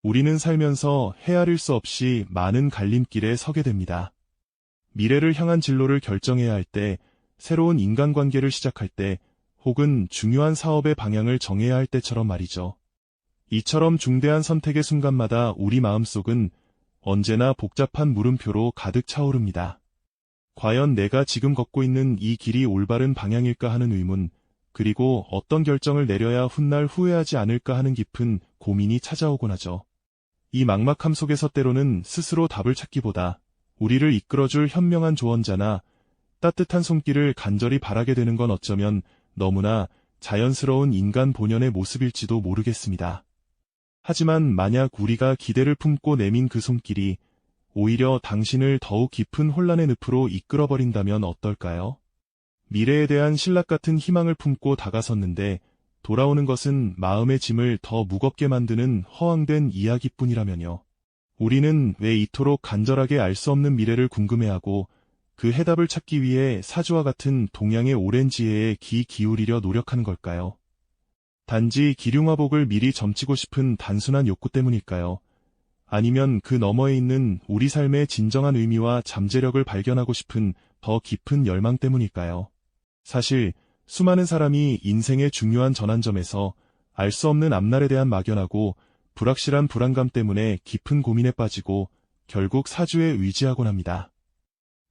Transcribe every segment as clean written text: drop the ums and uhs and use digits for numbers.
우리는 살면서 헤아릴 수 없이 많은 갈림길에 서게 됩니다. 미래를 향한 진로를 결정해야 할 때, 새로운 인간관계를 시작할 때, 혹은 중요한 사업의 방향을 정해야 할 때처럼 말이죠. 이처럼 중대한 선택의 순간마다 우리 마음속은 언제나 복잡한 물음표로 가득 차오릅니다. 과연 내가 지금 걷고 있는 이 길이 올바른 방향일까 하는 의문, 그리고 어떤 결정을 내려야 훗날 후회하지 않을까 하는 깊은 고민이 찾아오곤 하죠. 이 막막함 속에서 때로는 스스로 답을 찾기보다 우리를 이끌어줄 현명한 조언자나 따뜻한 손길을 간절히 바라게 되는 건 어쩌면 너무나 자연스러운 인간 본연의 모습일지도 모르겠습니다. 하지만 만약 우리가 기대를 품고 내민 그 손길이 오히려 당신을 더욱 깊은 혼란의 늪으로 이끌어버린다면 어떨까요? 미래에 대한 신락 같은 희망을 품고 다가섰는데 돌아오는 것은 마음의 짐을 더 무겁게 만드는 허황된 이야기뿐이라면요. 우리는 왜 이토록 간절하게 알 수 없는 미래를 궁금해하고 그 해답을 찾기 위해 사주와 같은 동양의 오랜 지혜에 귀 기울이려 노력하는 걸까요? 단지 기륭화복을 미리 점치고 싶은 단순한 욕구 때문일까요? 아니면 그 너머에 있는 우리 삶의 진정한 의미와 잠재력을 발견하고 싶은 더 깊은 열망 때문일까요? 사실 수많은 사람이 인생의 중요한 전환점에서 알 수 없는 앞날에 대한 막연하고 불확실한 불안감 때문에 깊은 고민에 빠지고 결국 사주에 의지하곤 합니다.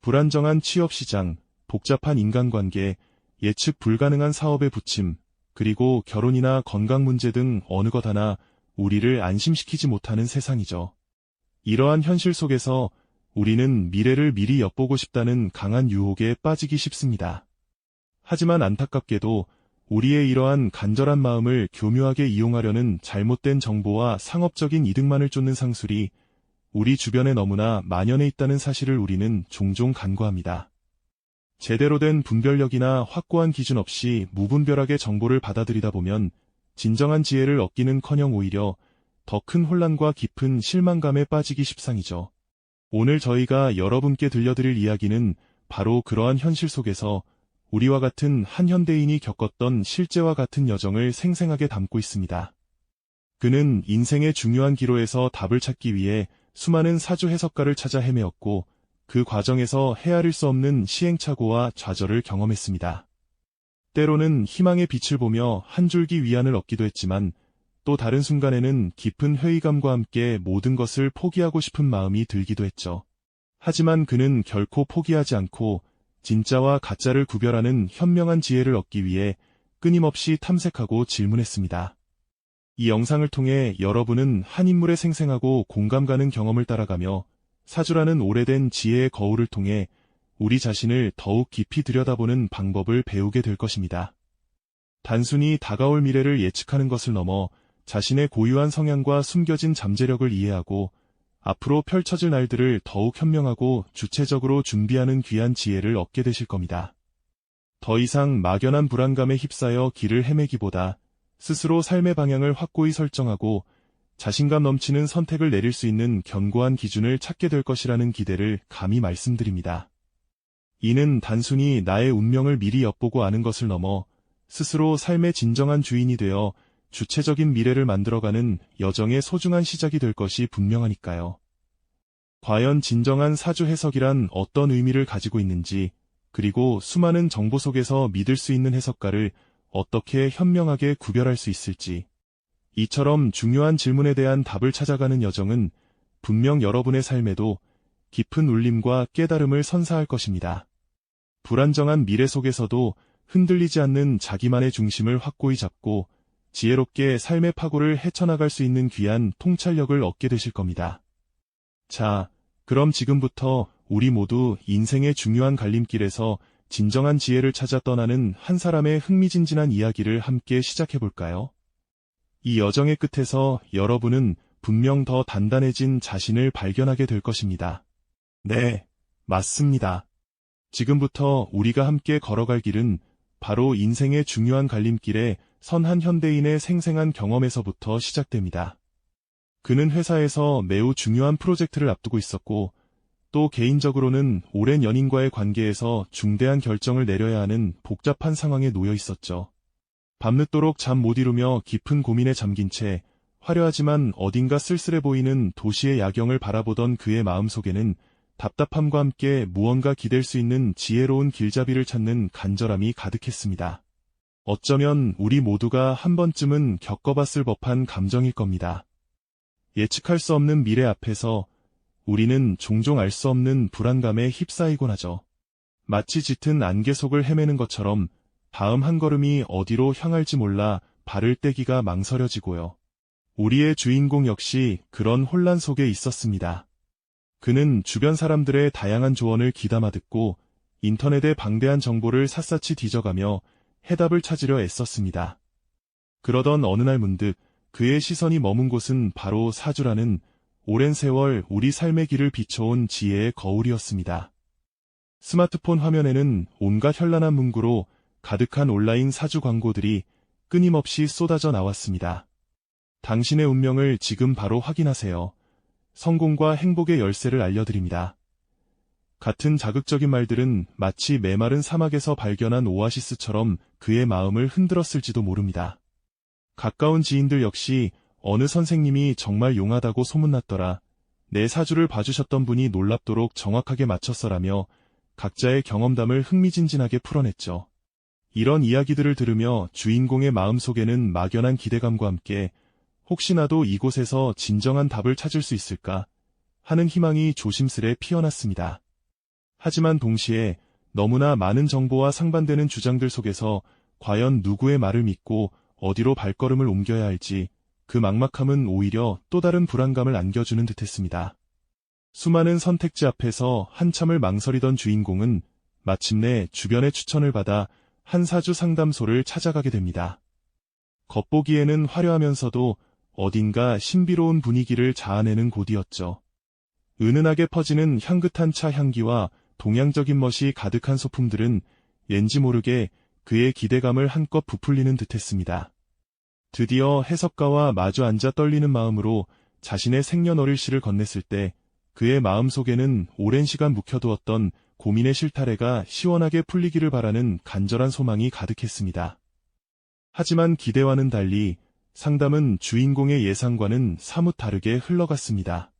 불안정한 취업시장, 복잡한 인간관계, 예측 불가능한 사업의 부침, 그리고 결혼이나 건강 문제 등 어느 것 하나 우리를 안심시키지 못하는 세상이죠. 이러한 현실 속에서 우리는 미래를 미리 엿보고 싶다는 강한 유혹에 빠지기 쉽습니다. 하지만 안타깝게도 우리의 이러한 간절한 마음을 교묘하게 이용하려는 잘못된 정보와 상업적인 이득만을 쫓는 상술이 우리 주변에 너무나 만연해 있다는 사실을 우리는 종종 간과합니다. 제대로 된 분별력이나 확고한 기준 없이 무분별하게 정보를 받아들이다 보면 진정한 지혜를 얻기는커녕 오히려 더 큰 혼란과 깊은 실망감에 빠지기 십상이죠. 오늘 저희가 여러분께 들려드릴 이야기는 바로 그러한 현실 속에서 우리와 같은 한 현대인이 겪었던 실제와 같은 여정을 생생하게 담고 있습니다. 그는 인생의 중요한 기로에서 답을 찾기 위해 수많은 사주 해석가를 찾아 헤매었고 그 과정에서 헤아릴 수 없는 시행착오와 좌절을 경험했습니다. 때로는 희망의 빛을 보며 한 줄기 위안을 얻기도 했지만 또 다른 순간에는 깊은 회의감과 함께 모든 것을 포기하고 싶은 마음이 들기도 했죠. 하지만 그는 결코 포기하지 않고 진짜와 가짜를 구별하는 현명한 지혜를 얻기 위해 끊임없이 탐색하고 질문했습니다. 이 영상을 통해 여러분은 한 인물의 생생하고 공감 가는 경험을 따라가며 사주라는 오래된 지혜의 거울을 통해 우리 자신을 더욱 깊이 들여다보는 방법을 배우게 될 것입니다. 단순히 다가올 미래를 예측하는 것을 넘어 자신의 고유한 성향과 숨겨진 잠재력을 이해하고 앞으로 펼쳐질 날들을 더욱 현명하고 주체적으로 준비하는 귀한 지혜를 얻게 되실 겁니다. 더 이상 막연한 불안감에 휩싸여 길을 헤매기보다 스스로 삶의 방향을 확고히 설정하고 자신감 넘치는 선택을 내릴 수 있는 견고한 기준을 찾게 될 것이라는 기대를 감히 말씀드립니다. 이는 단순히 나의 운명을 미리 엿보고 아는 것을 넘어 스스로 삶의 진정한 주인이 되어 주체적인 미래를 만들어가는 여정의 소중한 시작이 될 것이 분명하니까요. 과연 진정한 사주 해석이란 어떤 의미를 가지고 있는지, 그리고 수많은 정보 속에서 믿을 수 있는 해석가를 어떻게 현명하게 구별할 수 있을지, 이처럼 중요한 질문에 대한 답을 찾아가는 여정은 분명 여러분의 삶에도 깊은 울림과 깨달음을 선사할 것입니다. 불안정한 미래 속에서도 흔들리지 않는 자기만의 중심을 확고히 잡고 지혜롭게 삶의 파고를 헤쳐나갈 수 있는 귀한 통찰력을 얻게 되실 겁니다. 자, 그럼 지금부터 우리 모두 인생의 중요한 갈림길에서 진정한 지혜를 찾아 떠나는 한 사람의 흥미진진한 이야기를 함께 시작해볼까요? 이 여정의 끝에서 여러분은 분명 더 단단해진 자신을 발견하게 될 것입니다. 네, 맞습니다. 지금부터 우리가 함께 걸어갈 길은 바로 인생의 중요한 갈림길에 선 한 현대인의 생생한 경험에서부터 시작됩니다. 그는 회사에서 매우 중요한 프로젝트를 앞두고 있었고, 또 개인적으로는 오랜 연인과의 관계에서 중대한 결정을 내려야 하는 복잡한 상황에 놓여 있었죠. 밤늦도록 잠 못 이루며 깊은 고민에 잠긴 채 화려하지만 어딘가 쓸쓸해 보이는 도시의 야경을 바라보던 그의 마음속에는 답답함과 함께 무언가 기댈 수 있는 지혜로운 길잡이를 찾는 간절함이 가득했습니다. 어쩌면 우리 모두가 한 번쯤은 겪어봤을 법한 감정일 겁니다. 예측할 수 없는 미래 앞에서 우리는 종종 알 수 없는 불안감에 휩싸이곤 하죠. 마치 짙은 안개 속을 헤매는 것처럼 다음 한 걸음이 어디로 향할지 몰라 발을 떼기가 망설여지고요. 우리의 주인공 역시 그런 혼란 속에 있었습니다. 그는 주변 사람들의 다양한 조언을 귀담아 듣고 인터넷의 방대한 정보를 샅샅이 뒤져가며 해답을 찾으려 애썼습니다. 그러던 어느 날 문득 그의 시선이 머문 곳은 바로 사주라는 오랜 세월 우리 삶의 길을 비춰온 지혜의 거울이었습니다. 스마트폰 화면에는 온갖 현란한 문구로 가득한 온라인 사주 광고들이 끊임없이 쏟아져 나왔습니다. 당신의 운명을 지금 바로 확인하세요. 성공과 행복의 열쇠를 알려드립니다. 같은 자극적인 말들은 마치 메마른 사막에서 발견한 오아시스처럼 그의 마음을 흔들었을지도 모릅니다. 가까운 지인들 역시 어느 선생님이 정말 용하다고 소문났더라. 내 사주를 봐주셨던 분이 놀랍도록 정확하게 맞췄어라며 각자의 경험담을 흥미진진하게 풀어냈죠. 이런 이야기들을 들으며 주인공의 마음속에는 막연한 기대감과 함께 혹시나도 이곳에서 진정한 답을 찾을 수 있을까 하는 희망이 조심스레 피어났습니다. 하지만 동시에 너무나 많은 정보와 상반되는 주장들 속에서 과연 누구의 말을 믿고 어디로 발걸음을 옮겨야 할지 그 막막함은 오히려 또 다른 불안감을 안겨주는 듯했습니다. 수많은 선택지 앞에서 한참을 망설이던 주인공은 마침내 주변의 추천을 받아 한 사주 상담소를 찾아가게 됩니다. 겉보기에는 화려하면서도 어딘가 신비로운 분위기를 자아내는 곳이었죠. 은은하게 퍼지는 향긋한 차 향기와 동양적인 멋이 가득한 소품들은 왠지 모르게 그의 기대감을 한껏 부풀리는 듯했습니다. 드디어 해석가와 마주 앉아 떨리는 마음으로 자신의 생년월일시를 건넸을 때 그의 마음속에는 오랜 시간 묵혀두었던 고민의 실타래가 시원하게 풀리기를 바라는 간절한 소망이 가득했습니다. 하지만 기대와는 달리 상담은 주인공의 예상과는 사뭇 다르게 흘러갔습니다.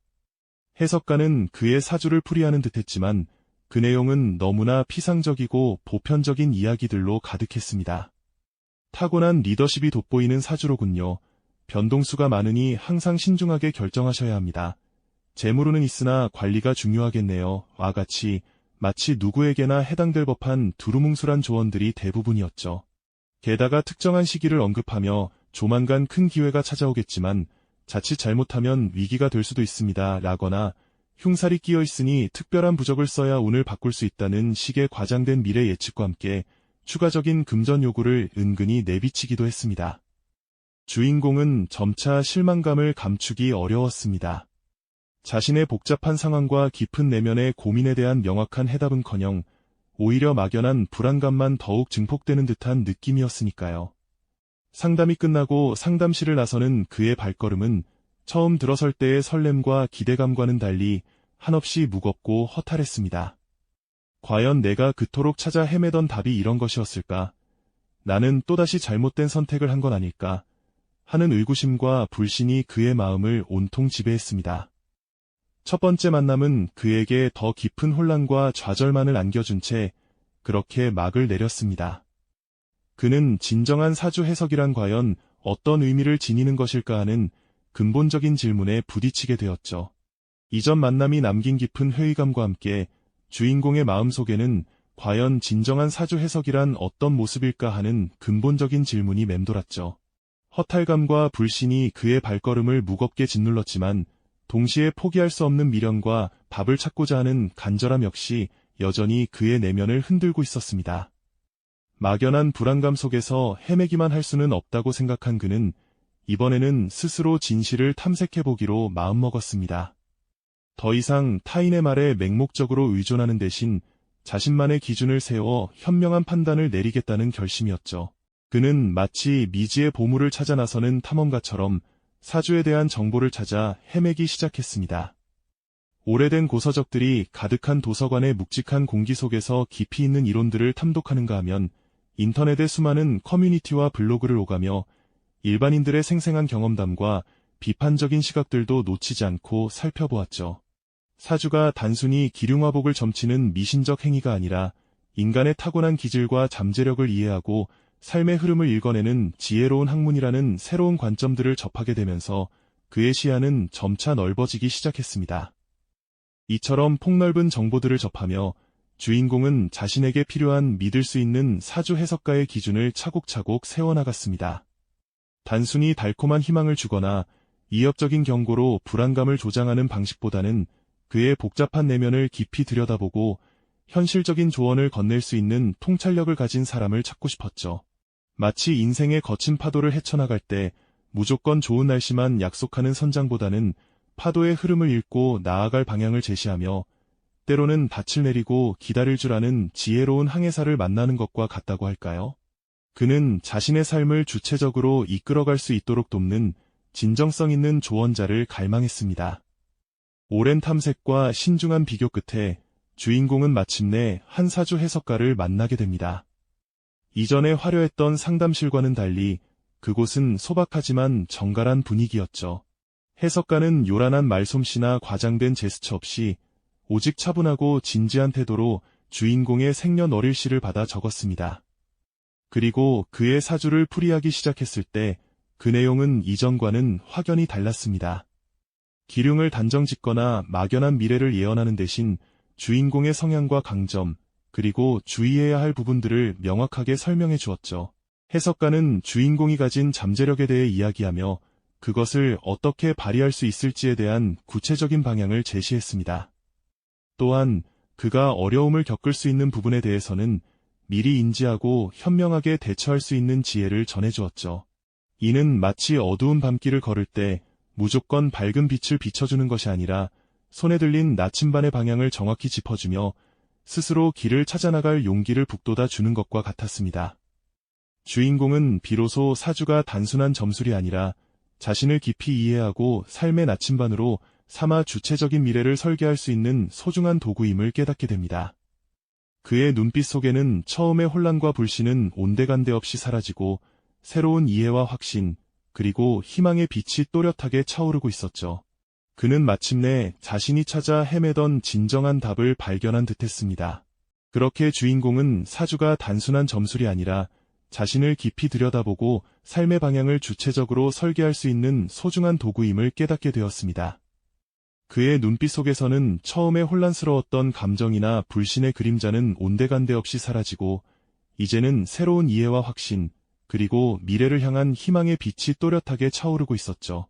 해석가는 그의 사주를 풀이하는 듯했지만 그 내용은 너무나 피상적이고 보편적인 이야기들로 가득했습니다. 타고난 리더십이 돋보이는 사주로군요. 변동수가 많으니 항상 신중하게 결정하셔야 합니다. 재물운은 있으나 관리가 중요하겠네요. 와 같이 마치 누구에게나 해당될 법한 두루뭉술한 조언들이 대부분이었죠. 게다가 특정한 시기를 언급하며 조만간 큰 기회가 찾아오겠지만 자칫 잘못하면 위기가 될 수도 있습니다. 라거나 흉살이 끼어 있으니 특별한 부적을 써야 운을 바꿀 수 있다는 식의 과장된 미래 예측과 함께 추가적인 금전 요구를 은근히 내비치기도 했습니다. 주인공은 점차 실망감을 감추기 어려웠습니다. 자신의 복잡한 상황과 깊은 내면의 고민에 대한 명확한 해답은커녕 오히려 막연한 불안감만 더욱 증폭되는 듯한 느낌이었으니까요. 상담이 끝나고 상담실을 나서는 그의 발걸음은 처음 들어설 때의 설렘과 기대감과는 달리 한없이 무겁고 허탈했습니다. 과연 내가 그토록 찾아 헤매던 답이 이런 것이었을까? 나는 또다시 잘못된 선택을 한 건 아닐까? 하는 의구심과 불신이 그의 마음을 온통 지배했습니다. 첫 번째 만남은 그에게 더 깊은 혼란과 좌절만을 안겨준 채 그렇게 막을 내렸습니다. 그는 진정한 사주 해석이란 과연 어떤 의미를 지니는 것일까 하는 근본적인 질문에 부딪히게 되었죠. 이전 만남이 남긴 깊은 회의감과 함께 주인공의 마음속에는 과연 진정한 사주 해석이란 어떤 모습일까 하는 근본적인 질문이 맴돌았죠. 허탈감과 불신이 그의 발걸음을 무겁게 짓눌렀지만 동시에 포기할 수 없는 미련과 답을 찾고자 하는 간절함 역시 여전히 그의 내면을 흔들고 있었습니다. 막연한 불안감 속에서 헤매기만 할 수는 없다고 생각한 그는 이번에는 스스로 진실을 탐색해보기로 마음먹었습니다. 더 이상 타인의 말에 맹목적으로 의존하는 대신 자신만의 기준을 세워 현명한 판단을 내리겠다는 결심이었죠. 그는 마치 미지의 보물을 찾아 나서는 탐험가처럼 사주에 대한 정보를 찾아 헤매기 시작했습니다. 오래된 고서적들이 가득한 도서관의 묵직한 공기 속에서 깊이 있는 이론들을 탐독하는가 하면 인터넷의 수많은 커뮤니티와 블로그를 오가며 일반인들의 생생한 경험담과 비판적인 시각들도 놓치지 않고 살펴보았죠. 사주가 단순히 기륭화복을 점치는 미신적 행위가 아니라 인간의 타고난 기질과 잠재력을 이해하고 삶의 흐름을 읽어내는 지혜로운 학문이라는 새로운 관점들을 접하게 되면서 그의 시야는 점차 넓어지기 시작했습니다. 이처럼 폭넓은 정보들을 접하며 주인공은 자신에게 필요한 믿을 수 있는 사주 해석가의 기준을 차곡차곡 세워나갔습니다. 단순히 달콤한 희망을 주거나 이협적인 경고로 불안감을 조장하는 방식보다는 그의 복잡한 내면을 깊이 들여다보고 현실적인 조언을 건넬 수 있는 통찰력을 가진 사람을 찾고 싶었죠. 마치 인생의 거친 파도를 헤쳐나갈 때 무조건 좋은 날씨만 약속하는 선장보다는 파도의 흐름을 읽고 나아갈 방향을 제시하며 때로는 닻을 내리고 기다릴 줄 아는 지혜로운 항해사를 만나는 것과 같다고 할까요? 그는 자신의 삶을 주체적으로 이끌어갈 수 있도록 돕는 진정성 있는 조언자를 갈망했습니다. 오랜 탐색과 신중한 비교 끝에 주인공은 마침내 한 사주 해석가를 만나게 됩니다. 이전에 화려했던 상담실과는 달리 그곳은 소박하지만 정갈한 분위기였죠. 해석가는 요란한 말솜씨나 과장된 제스처 없이 오직 차분하고 진지한 태도로 주인공의 생년월일시를 받아 적었습니다. 그리고 그의 사주를 풀이하기 시작했을 때 그 내용은 이전과는 확연히 달랐습니다. 기륭을 단정짓거나 막연한 미래를 예언하는 대신 주인공의 성향과 강점, 그리고 주의해야 할 부분들을 명확하게 설명해 주었죠. 해석가는 주인공이 가진 잠재력에 대해 이야기하며 그것을 어떻게 발휘할 수 있을지에 대한 구체적인 방향을 제시했습니다. 또한 그가 어려움을 겪을 수 있는 부분에 대해서는 미리 인지하고 현명하게 대처할 수 있는 지혜를 전해주었죠. 이는 마치 어두운 밤길을 걸을 때 무조건 밝은 빛을 비춰주는 것이 아니라 손에 들린 나침반의 방향을 정확히 짚어주며 스스로 길을 찾아나갈 용기를 북돋아 주는 것과 같았습니다. 주인공은 비로소 사주가 단순한 점술이 아니라 자신을 깊이 이해하고 삶의 나침반으로 삼아 주체적인 미래를 설계할 수 있는 소중한 도구임을 깨닫게 됩니다. 그의 눈빛 속에는 처음의 혼란과 불신은 온데간데 없이 사라지고 새로운 이해와 확신, 그리고 희망의 빛이 또렷하게 차오르고 있었죠. 그는 마침내 자신이 찾아 헤매던 진정한 답을 발견한 듯했습니다. 그렇게 주인공은 사주가 단순한 점술이 아니라 자신을 깊이 들여다보고 삶의 방향을 주체적으로 설계할 수 있는 소중한 도구임을 깨닫게 되었습니다. 그의 눈빛 속에서는 처음에 혼란스러웠던 감정이나 불신의 그림자는 온데간데 없이 사라지고 이제는 새로운 이해와 확신, 그리고 미래를 향한 희망의 빛이 또렷하게 차오르고 있었죠.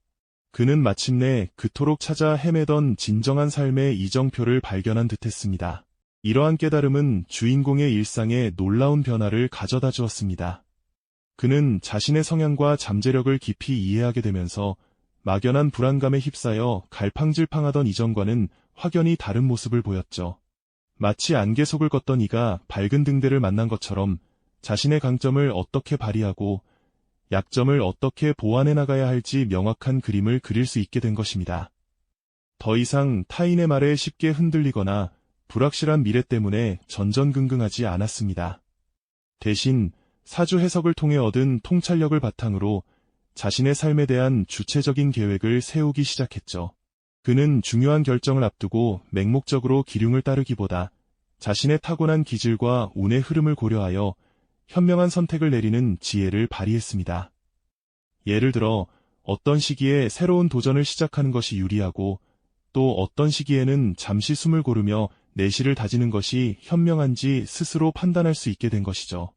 그는 마침내 그토록 찾아 헤매던 진정한 삶의 이정표를 발견한 듯했습니다. 이러한 깨달음은 주인공의 일상에 놀라운 변화를 가져다 주었습니다. 그는 자신의 성향과 잠재력을 깊이 이해하게 되면서 막연한 불안감에 휩싸여 갈팡질팡하던 이전과는 확연히 다른 모습을 보였죠. 마치 안개 속을 걷던 이가 밝은 등대를 만난 것처럼 자신의 강점을 어떻게 발휘하고 약점을 어떻게 보완해 나가야 할지 명확한 그림을 그릴 수 있게 된 것입니다. 더 이상 타인의 말에 쉽게 흔들리거나 불확실한 미래 때문에 전전긍긍하지 않았습니다. 대신 사주 해석을 통해 얻은 통찰력을 바탕으로 자신의 삶에 대한 주체적인 계획을 세우기 시작했죠. 그는 중요한 결정을 앞두고 맹목적으로 기륭을 따르기보다 자신의 타고난 기질과 운의 흐름을 고려하여 현명한 선택을 내리는 지혜를 발휘했습니다. 예를 들어 어떤 시기에 새로운 도전을 시작하는 것이 유리하고 또 어떤 시기에는 잠시 숨을 고르며 내실을 다지는 것이 현명한지 스스로 판단할 수 있게 된 것이죠.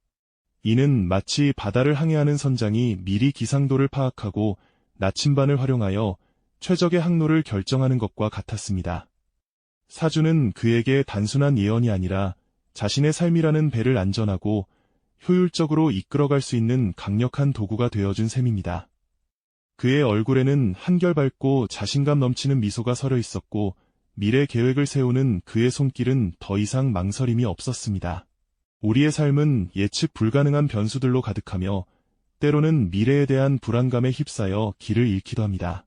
이는 마치 바다를 항해하는 선장이 미리 기상도를 파악하고 나침반을 활용하여 최적의 항로를 결정하는 것과 같았습니다. 사주는 그에게 단순한 예언이 아니라 자신의 삶이라는 배를 안전하고 효율적으로 이끌어갈 수 있는 강력한 도구가 되어준 셈입니다. 그의 얼굴에는 한결 밝고 자신감 넘치는 미소가 서려 있었고 미래 계획을 세우는 그의 손길은 더 이상 망설임이 없었습니다. 우리의 삶은 예측 불가능한 변수들로 가득하며 때로는 미래에 대한 불안감에 휩싸여 길을 잃기도 합니다.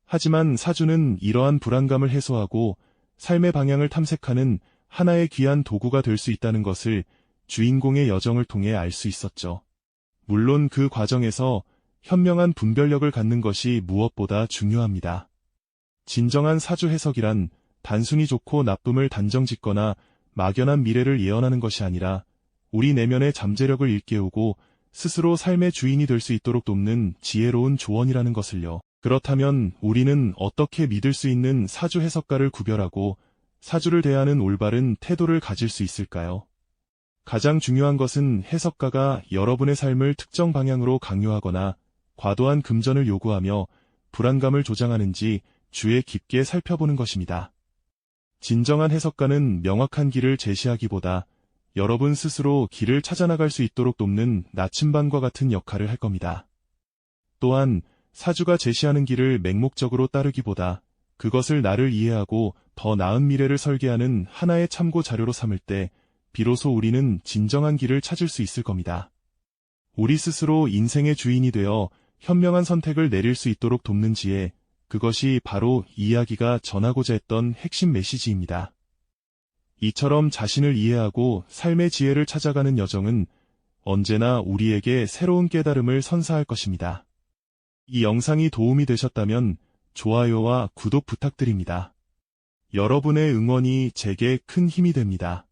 하지만 사주는 이러한 불안감을 해소하고 삶의 방향을 탐색하는 하나의 귀한 도구가 될 수 있다는 것을 주인공의 여정을 통해 알 수 있었죠. 물론 그 과정에서 현명한 분별력을 갖는 것이 무엇보다 중요합니다. 진정한 사주 해석이란 단순히 좋고 나쁨을 단정짓거나 막연한 미래를 예언하는 것이 아니라 우리 내면의 잠재력을 일깨우고 스스로 삶의 주인이 될 수 있도록 돕는 지혜로운 조언이라는 것을요. 그렇다면 우리는 어떻게 믿을 수 있는 사주 해석가를 구별하고 사주를 대하는 올바른 태도를 가질 수 있을까요? 가장 중요한 것은 해석가가 여러분의 삶을 특정 방향으로 강요하거나 과도한 금전을 요구하며 불안감을 조장하는지 주의 깊게 살펴보는 것입니다. 진정한 해석가는 명확한 길을 제시하기보다 여러분 스스로 길을 찾아나갈 수 있도록 돕는 나침반과 같은 역할을 할 겁니다. 또한 사주가 제시하는 길을 맹목적으로 따르기보다 그것을 나를 이해하고 더 나은 미래를 설계하는 하나의 참고 자료로 삼을 때 비로소 우리는 진정한 길을 찾을 수 있을 겁니다. 우리 스스로 인생의 주인이 되어 현명한 선택을 내릴 수 있도록 돕는 지혜, 그것이 바로 이 이야기가 전하고자 했던 핵심 메시지입니다. 이처럼 자신을 이해하고 삶의 지혜를 찾아가는 여정은 언제나 우리에게 새로운 깨달음을 선사할 것입니다. 이 영상이 도움이 되셨다면 좋아요와 구독 부탁드립니다. 여러분의 응원이 제게 큰 힘이 됩니다.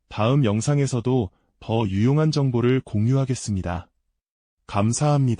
다음 영상에서도 더 유용한 정보를 공유하겠습니다. 감사합니다.